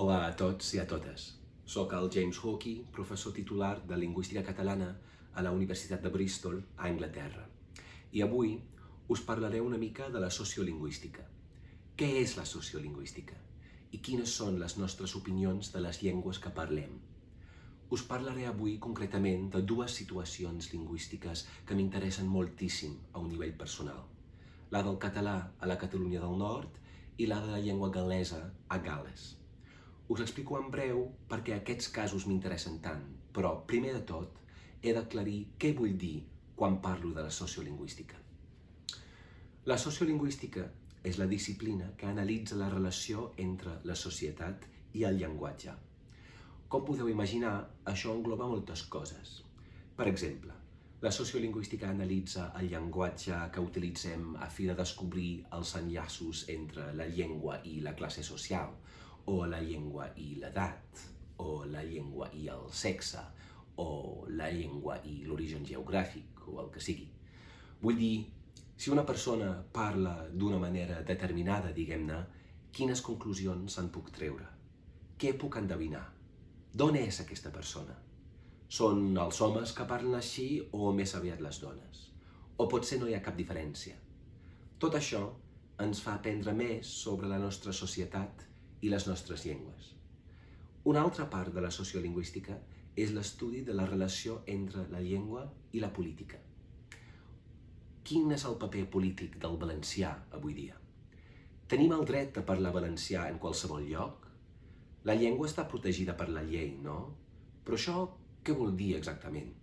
Hola a tots i a totes. Soc el James Hawkey, professor titular de Lingüística Catalana a la Universitat de Bristol, a Anglaterra. I avui us parlaré una mica de la sociolingüística. Què és la sociolingüística? I quines són les nostres opinions de les llengües que parlem? Us parlaré avui concretament de dues situacions lingüístiques que m'interessen moltíssim a un nivell personal. La del català a la Catalunya del Nord i la de la llengua gal·lesa a Gal·les. Us explico en breu perquè aquests casos m'interessen tant, però primer de tot he d'aclarir què vull dir quan parlo de la sociolingüística. La sociolingüística és la disciplina que analitza la relació entre la societat i el llenguatge. Com podeu imaginar, això engloba moltes coses. Per exemple, la sociolingüística analitza el llenguatge que utilitzem a fi de descobrir els enllaços entre la llengua i la classe social, o la llengua i l'edat, o la llengua i el sexe, o la llengua i l'origen geogràfic, o el que sigui. Vull dir, si una persona parla d'una manera determinada, diguem-ne, quines conclusions se'n puc treure? Què puc endevinar? D'on és aquesta persona? Són els homes que parlen així o més aviat les dones? O potser no hi ha cap diferència? Tot això ens fa aprendre més sobre la nostra societat i les nostres llengües. Una altra part de la sociolingüística és l'estudi de la relació entre la llengua i la política. Quin és el paper polític del valencià avui dia? Tenim el dret de parlar valencià en qualsevol lloc? La llengua està protegida per la llei, no? Però això què vol dir exactament?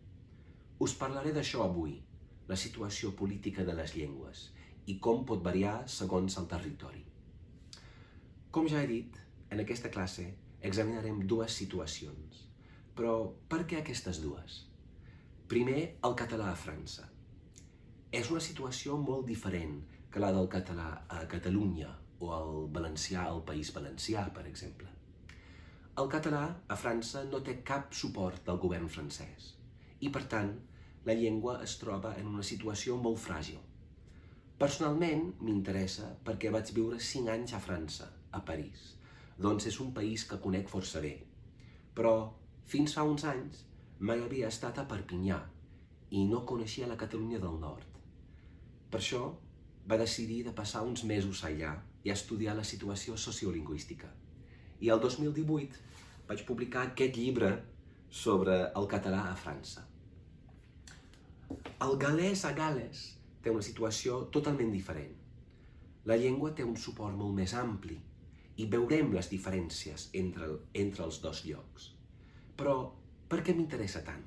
Us parlaré d'això avui, la situació política de les llengües i com pot variar segons el territori. Com ja he dit, en aquesta classe examinarem dues situacions. Però per què aquestes dues? Primer, el català a França. És una situació molt diferent que la del català a Catalunya o el valencià al País Valencià, per exemple. El català a França no té cap suport del govern francès i, per tant, la llengua es troba en una situació molt fràgil. Personalment m'interessa perquè vaig viure 5 anys a França, a París, doncs és un país que conec força bé. Però fins fa uns anys mai havia estat a Perpinyà i no coneixia la Catalunya del Nord. Per això va decidir de passar uns mesos allà i estudiar la situació sociolingüística. I el 2018 vaig publicar aquest llibre sobre el català a França. El gal·lès a Gal·les té una situació totalment diferent. La llengua té un suport molt més ampli i veurem les diferències entre els dos llocs. Però per què m'interessa tant?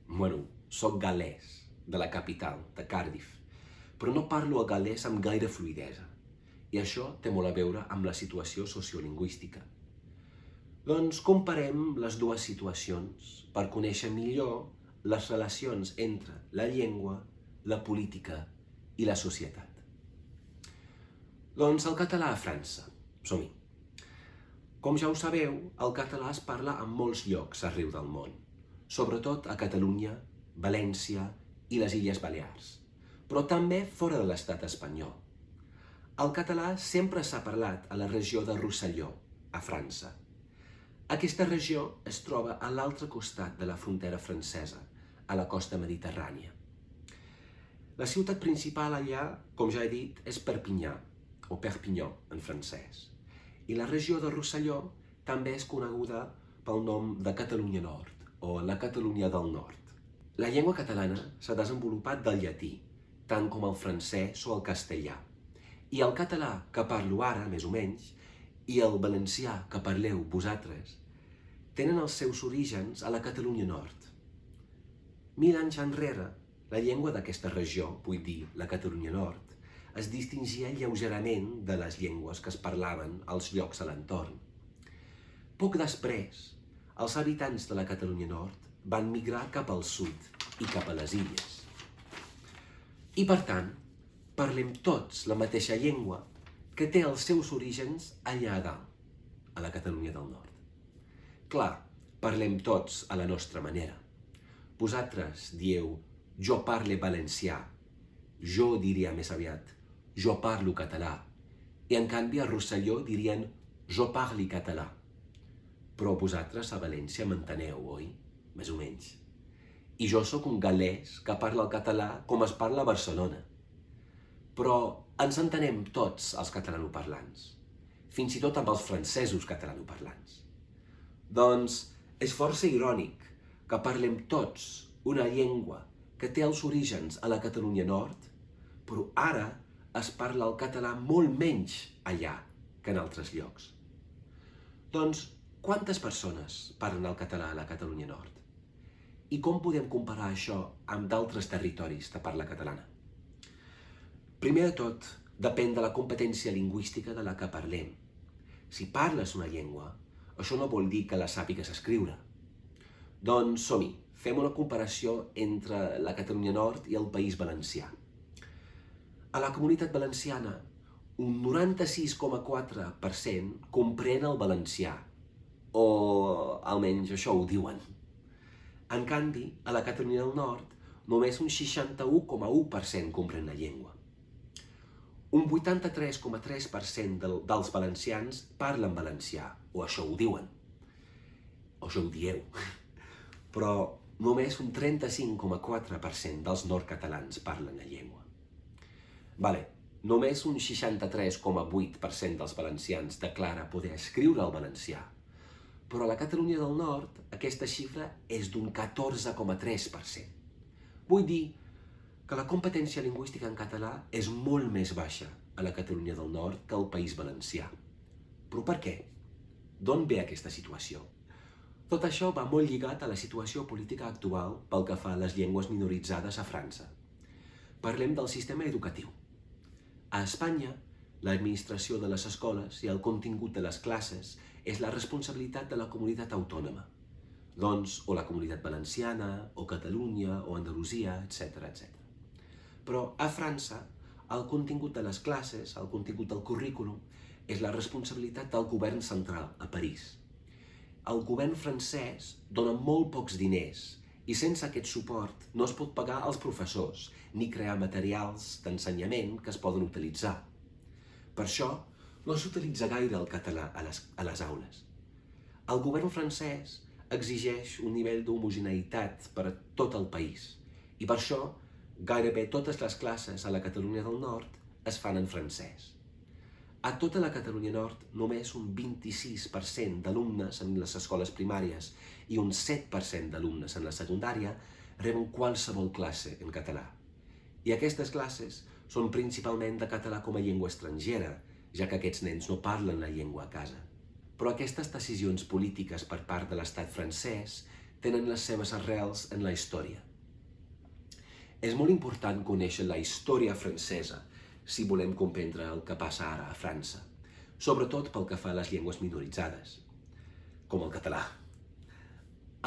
Bueno, soc gal·lès, de la capital, de Cardiff, però no parlo el gal·lès amb gaire fluïdesa, i això té molt a veure amb la situació sociolingüística. Doncs comparem les dues situacions per conèixer millor les relacions entre la llengua, la política i la societat. Doncs el català a França. Som-hi. Com ja ho sabeu, el català es parla en molts llocs arreu del món, sobretot a Catalunya, València i les Illes Balears, però també fora de l'estat espanyol. El català sempre s'ha parlat a la regió de Rosselló, a França. Aquesta regió es troba a l'altre costat de la frontera francesa, a la costa mediterrània. La ciutat principal allà, com ja he dit, és Perpinyà, o Perpignan en francès. I la regió de Rosselló també és coneguda pel nom de Catalunya Nord, o la Catalunya del Nord. La llengua catalana s'ha desenvolupat del llatí, tant com el francès o el castellà. I el català que parlo ara, més o menys, i el valencià que parleu vosaltres, tenen els seus orígens a la Catalunya Nord. 1000 anys enrere, la llengua d'aquesta regió, vull dir, la Catalunya Nord, es distingia lleugerament de les llengües que es parlaven als llocs a l'entorn. Poc després, els habitants de la Catalunya Nord van migrar cap al sud i cap a les illes. I per tant, parlem tots la mateixa llengua que té els seus orígens allà a dalt, a la Catalunya del Nord. Clar, parlem tots a la nostra manera. Vosaltres dieu, jo parle valencià, jo diria més aviat, jo parlo català, i en canvi a Rosselló dirien, jo parli català. Però vosaltres a València m'enteneu, oi? Més o menys. I jo sóc un gal·lès que parla el català com es parla a Barcelona. Però ens entenem tots els catalanoparlants, fins i tot amb els francesos catalanoparlants. Doncs és força irònic que parlem tots una llengua que té els orígens a la Catalunya Nord, però ara es parla el català molt menys allà que en altres llocs. Doncs, quantes persones parlen el català a la Catalunya Nord? I com podem comparar això amb d'altres territoris de parla catalana? Primer de tot, depèn de la competència lingüística de la que parlem. Si parles una llengua, això no vol dir que la sàpigues escriure. Doncs som-hi, fem una comparació entre la Catalunya Nord i el País Valencià. A la Comunitat Valenciana, un 96,4% comprèn el valencià, o almenys això ho diuen. En canvi, a la Catalunya del Nord, només un 61,1% comprèn la llengua. Un 83,3% dels valencians parlen valencià, o això ho diuen, o això ho dieu, però només un 35,4% dels nord-catalans parlen la llengua. Només un 63,8% dels valencians declara poder escriure el valencià, però a la Catalunya del Nord aquesta xifra és d'un 14,3%. Vull dir que la competència lingüística en català és molt més baixa a la Catalunya del Nord que al País Valencià. Però per què? D'on ve aquesta situació? Tot això va molt lligat a la situació política actual pel que fa a les llengües minoritzades a França. Parlem del sistema educatiu. A Espanya, l'administració de les escoles i el contingut de les classes és la responsabilitat de la comunitat autònoma, doncs o la Comunitat Valenciana, o Catalunya, o Andalusia, etc. Però a França, el contingut de les classes, el contingut del currículum, és la responsabilitat del govern central, a París. El govern francès dona molt pocs diners i sense aquest suport no es pot pagar als professors ni crear materials d'ensenyament que es poden utilitzar. Per això, no s'utilitza gaire el català a les aules. El govern francès exigeix un nivell d'homogeneïtat per a tot el país i per això gairebé totes les classes a la Catalunya del Nord es fan en francès. A tota la Catalunya Nord, només un 26% d'alumnes en les escoles primàries i un 7% d'alumnes en la secundària reben qualsevol classe en català. I aquestes classes són principalment de català com a llengua estrangera, ja que aquests nens no parlen la llengua a casa. Però aquestes decisions polítiques per part de l'estat francès tenen les seves arrels en la història. És molt important conèixer la història francesa si volem comprendre el que passa ara a França, sobretot pel que fa a les llengües minoritzades, com el català.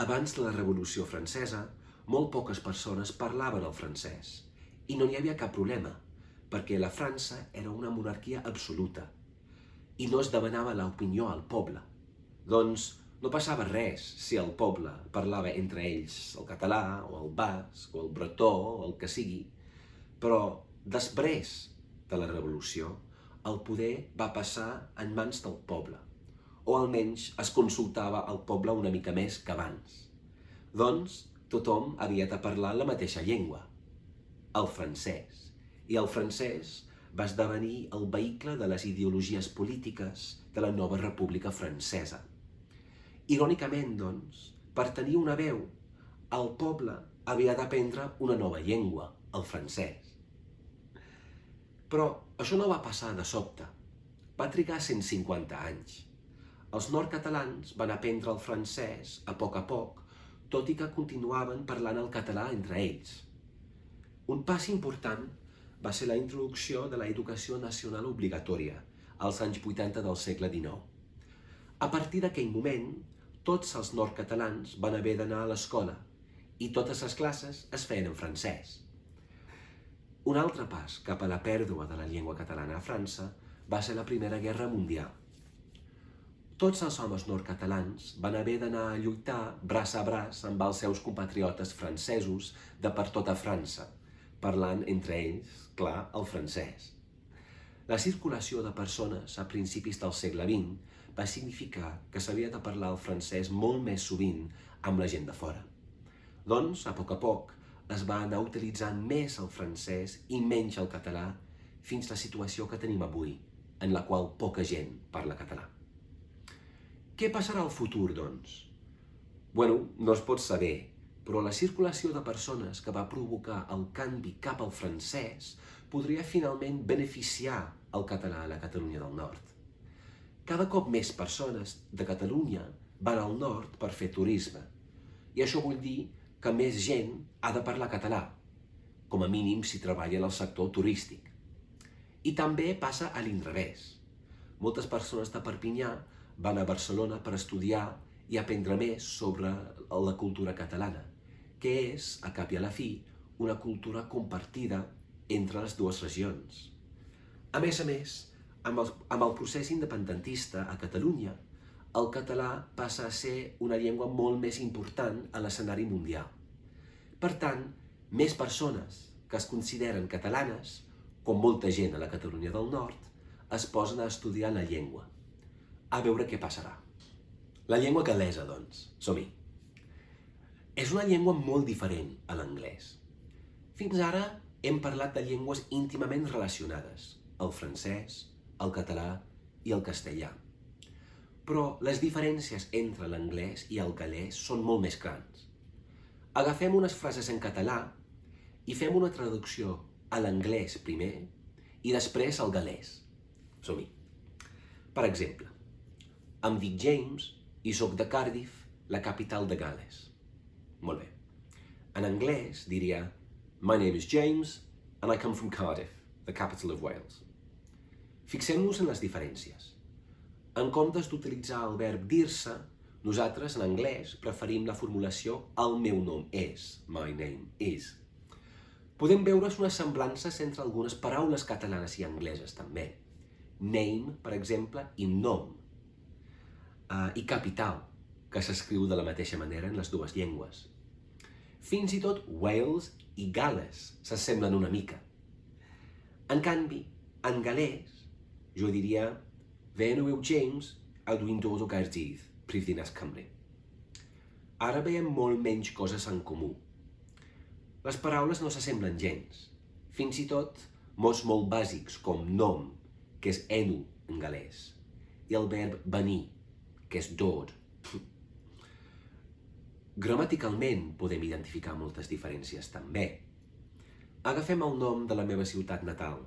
Abans de la Revolució Francesa, molt poques persones parlaven el francès, i no n'hi havia cap problema, perquè la França era una monarquia absoluta, i no es demanava l'opinió al poble. Doncs no passava res si el poble parlava entre ells el català, o el basc, o el bretó, o el que sigui, però després de la Revolució, el poder va passar en mans del poble, o almenys es consultava al poble una mica més que abans. Doncs tothom havia de parlar la mateixa llengua, el francès, i el francès va esdevenir el vehicle de les ideologies polítiques de la nova República Francesa. Irònicament, doncs, per tenir una veu, el poble havia d'aprendre una nova llengua, el francès. Però això no va passar de sobte. Va trigar 150 anys. Els nord-catalans van aprendre el francès a poc, tot i que continuaven parlant el català entre ells. Un pas important va ser la introducció de l'educació nacional obligatòria als anys 80 del segle XIX. A partir d'aquell moment, tots els nord-catalans van haver d'anar a l'escola i totes les classes es feien en francès. Un altre pas cap a la pèrdua de la llengua catalana a França va ser la Primera Guerra Mundial. Tots els homes nord-catalans van haver d'anar a lluitar braç a braç amb els seus compatriotes francesos de per tota França, parlant entre ells, clar, el francès. La circulació de persones a principis del segle XX va significar que s'havia de parlar el francès molt més sovint amb la gent de fora. Doncs, a poc, es va anar utilitzant més el francès i menys el català fins a la situació que tenim avui, en la qual poca gent parla català. Què passarà al futur, doncs? Bueno, no es pot saber, però la circulació de persones que va provocar el canvi cap al francès podria finalment beneficiar el català a la Catalunya del Nord. Cada cop més persones de Catalunya van al nord per fer turisme, i això vull dir que més gent ha de parlar català, com a mínim si treballa en el sector turístic. I també passa a l'inrevés. Moltes persones de Perpinyà van a Barcelona per estudiar i aprendre més sobre la cultura catalana, que és, a cap i a la fi, una cultura compartida entre les dues regions. A més, amb el procés independentista a Catalunya, el català passa a ser una llengua molt més important a l'escenari mundial. Per tant, més persones que es consideren catalanes, com molta gent a la Catalunya del Nord, es posen a estudiar la llengua. A veure què passarà. La llengua gal·lesa, doncs. Som-hi. És una llengua molt diferent a l'anglès. Fins ara hem parlat de llengües íntimament relacionades, el francès, el català i el castellà. Però les diferències entre l'anglès i el gal·lès són molt més grans. Agafem unes frases en català i fem una traducció a l'anglès primer i després al gal·lès. Som-hi. Per exemple, em dic James i soc de Cardiff, la capital de Gal·les. Molt bé. En anglès diria My name is James and I come from Cardiff, the capital of Wales. Fixem-nos en les diferències. En comptes d'utilitzar el verb dir-se, nosaltres en anglès preferim la formulació el meu nom és, my name is. Podem veure's unes semblances entre algunes paraules catalanes i angleses també. Name, per exemple, i nom. I capital, que s'escriu de la mateixa manera en les dues llengües. Fins i tot Wales i Gal·les s'assemblen una mica. En canvi, en gal·lès, jo diria Fe enw yw James a dwi'n dod o Gaerdydd, Prifddinas Cymru. Ara veiem molt menys coses en comú. Les paraules no s'assemblen gens. Fins i tot mots molt bàsics com nom, que és enw en gal·lès, i el verb venir, que és dod. Gramaticalment podem identificar moltes diferències també. Agafem el nom de la meva ciutat natal,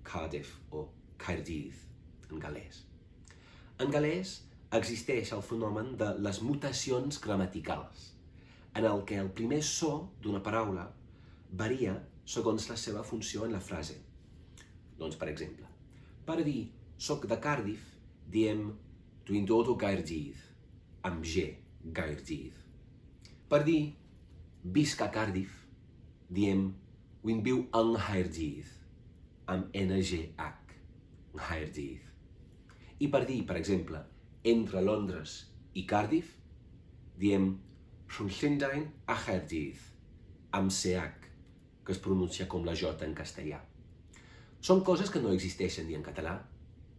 Cardiff o Caerdydd, en gal·lès. En gal·lès existeix el fenomen de les mutacions gramaticals, en el que el primer so d'una paraula varia segons la seva funció en la frase. Doncs, per exemple, per dir soc de Cardiff, diem dwi'n dod o Gaerdydd, amb G, Gaerdydd. Per dir visc a Cardiff, diem wy'n byw yng Nghaerdydd, amb NGH, Nghaerdydd. I per dir, per exemple, entre Londres i Cardiff, diem rhwng Llundain a Chaerdydd, amb CH, que es pronuncia com la J en castellà. Són coses que no existeixen ni en català,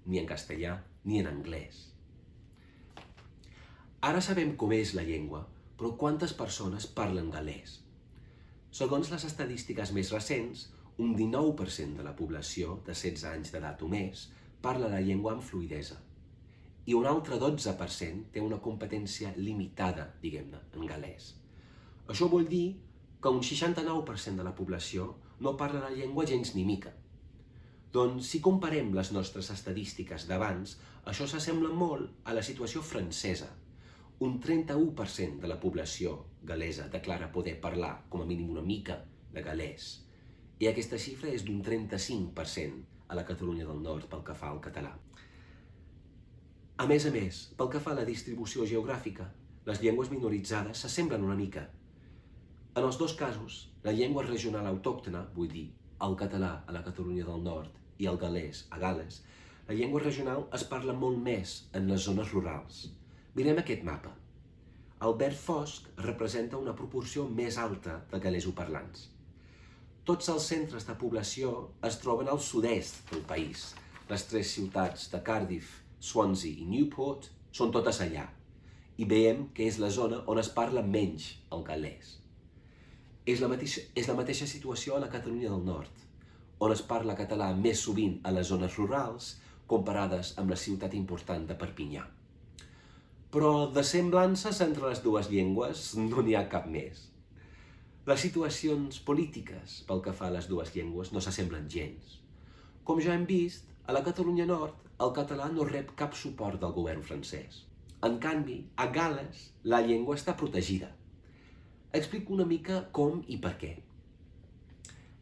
ni en castellà, ni en anglès. Ara sabem com és la llengua, però quantes persones parlen gal·lès? Segons les estadístiques més recents, un 19% de la població de 16 anys d'edat o més parla la llengua amb fluïdesa, i un altre 12% té una competència limitada, diguem-ne, en gal·lès. Això vol dir que un 69% de la població no parla la llengua gens ni mica. Doncs, si comparem les nostres estadístiques d'abans, això s'assembla molt a la situació francesa. Un 31% de la població gal·lesa declara poder parlar, com a mínim una mica, de gal·lès. I aquesta xifra és d'un 35% a la Catalunya del Nord pel que fa al català. A més, pel que fa a la distribució geogràfica, les llengües minoritzades s'assemblen una mica. En els dos casos, la llengua regional autòctona, vull dir, el català a la Catalunya del Nord i el gal·lès a Gal·les, la llengua regional es parla molt més en les zones rurals. Mirem aquest mapa. El verd fosc representa una proporció més alta de gal·lesoparlants. Tots els centres de població es troben al sud-est del país, les 3 ciutats de Cardiff, Swansea i Newport són totes allà, i veiem que és la zona on es parla menys el gal·lès. És la mateixa situació a la Catalunya del Nord, on es parla català més sovint a les zones rurals comparades amb la ciutat important de Perpinyà. Però de semblances entre les dues llengües no n'hi ha cap més. Les situacions polítiques pel que fa a les dues llengües no s'assemblen gens. Com ja hem vist, a la Catalunya Nord el català no rep cap suport del govern francès. En canvi, a Gal·les la llengua està protegida. Explico una mica com i per què.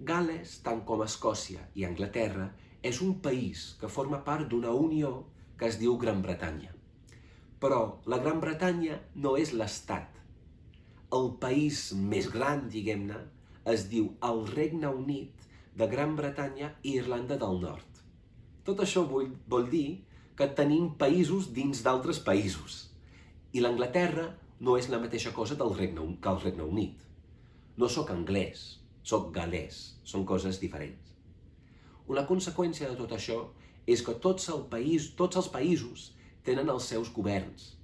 Gal·les, tant com Escòcia i Anglaterra, és un país que forma part d'una unió que es diu Gran Bretanya. Però la Gran Bretanya no és l'estat. El país més gran, diguem-ne, es diu el Regne Unit de Gran Bretanya i Irlanda del Nord. Tot això vol dir que tenim països dins d'altres països. I l'Anglaterra no és la mateixa cosa que el Regne Unit. No sóc anglès, sóc gal·lès, són coses diferents. Una conseqüència de tot això és que tots els països tenen els seus governs.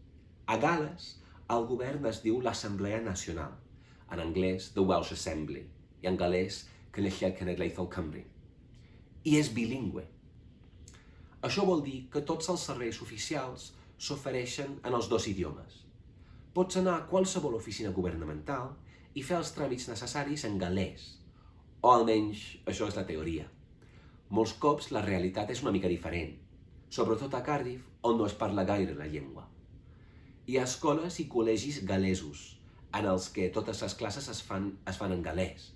A Gal·les, el govern es diu l'Assemblea Nacional, en anglès The Welsh Assembly, i en gal·lès Cynulliad Cenedlaethol Cymru. I és bilingüe. Això vol dir que tots els serveis oficials s'ofereixen en els 2 idiomes. Pots anar a qualsevol oficina governamental i fer els tràmits necessaris en gal·lès, o almenys això és la teoria. Molts cops la realitat és una mica diferent, sobretot a Cardiff, on no es parla gaire la llengua. Hi ha escoles i col·legis gal·lesos, en els que totes les classes es fan en gal·lès.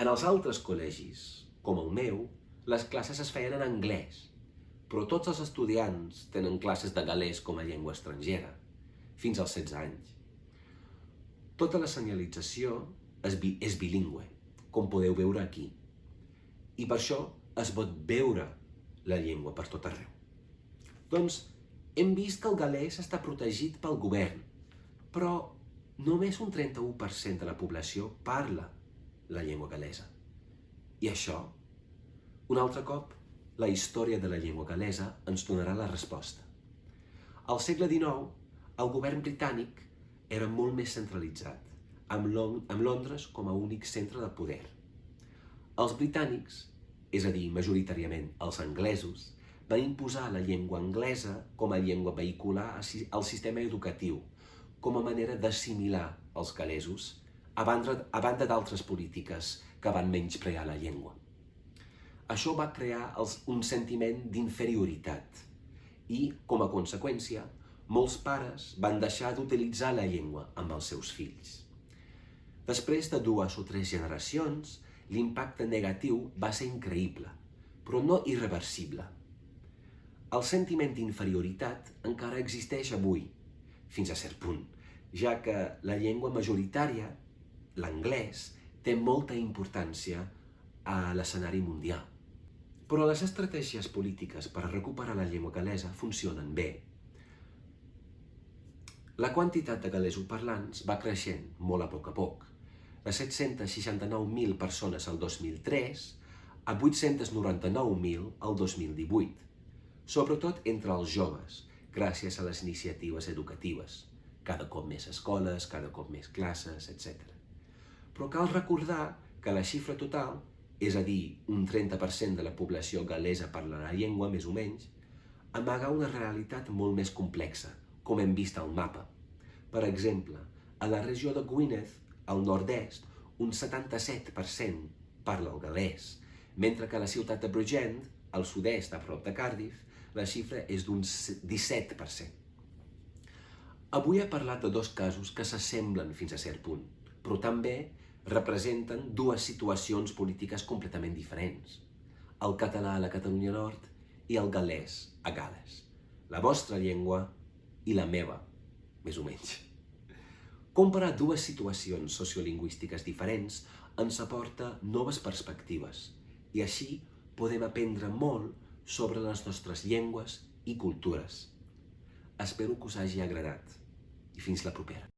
En els altres col·legis, com el meu, les classes es feien en anglès, però tots els estudiants tenen classes de gal·lès com a llengua estrangera, fins als 16 anys. Tota la senyalització és bilingüe, com podeu veure aquí, i per això es pot veure la llengua per tot arreu. Doncs hem vist que el gal·lès està protegit pel govern, però només un 31% de la població parla la llengua gal·lesa. I això, un altre cop, la història de la llengua gal·lesa ens donarà la resposta. Al segle XIX, el govern britànic era molt més centralitzat, amb Londres com a únic centre de poder. Els britànics, és a dir, majoritàriament els anglesos, van imposar la llengua anglesa com a llengua vehicular al sistema educatiu, com a manera d'assimilar els gal·lesos, a banda d'altres polítiques que van menysprear la llengua. Això va crear un sentiment d'inferioritat i, com a conseqüència, molts pares van deixar d'utilitzar la llengua amb els seus fills. Després de 2 o 3 generacions, l'impacte negatiu va ser increïble, però no irreversible. El sentiment d'inferioritat encara existeix avui, fins a cert punt, ja que la llengua majoritària, l'anglès, té molta importància a l'escenari mundial. Però les estratègies polítiques per recuperar la llengua gal·lesa funcionen bé. La quantitat de gal·lesos parlants va creixent molt a poc, de 769.000 persones al 2003 a 899.000 al 2018, sobretot entre els joves, gràcies a les iniciatives educatives, cada cop més escoles, cada cop més classes, etc. Però cal recordar que la xifra total, és a dir, un 30% de la població gal·lesa parla la llengua, més o menys, amaga una realitat molt més complexa, com hem vist al mapa. Per exemple, a la regió de Gwynedd, al nord-est, un 77% parla el gal·lès, mentre que a la ciutat de Bridgend, al sud-est, a prop de Cardiff, la xifra és d'un 17%. Avui he parlat de 2 casos que s'assemblen fins a cert punt, però també representen 2 situacions polítiques completament diferents. El català a la Catalunya Nord i el gal·lès a Gal·les. La vostra llengua i la meva, més o menys. Comparar 2 situacions sociolingüístiques diferents ens aporta noves perspectives i així podem aprendre molt sobre les nostres llengües i cultures. Espero que us hagi agradat i fins la propera.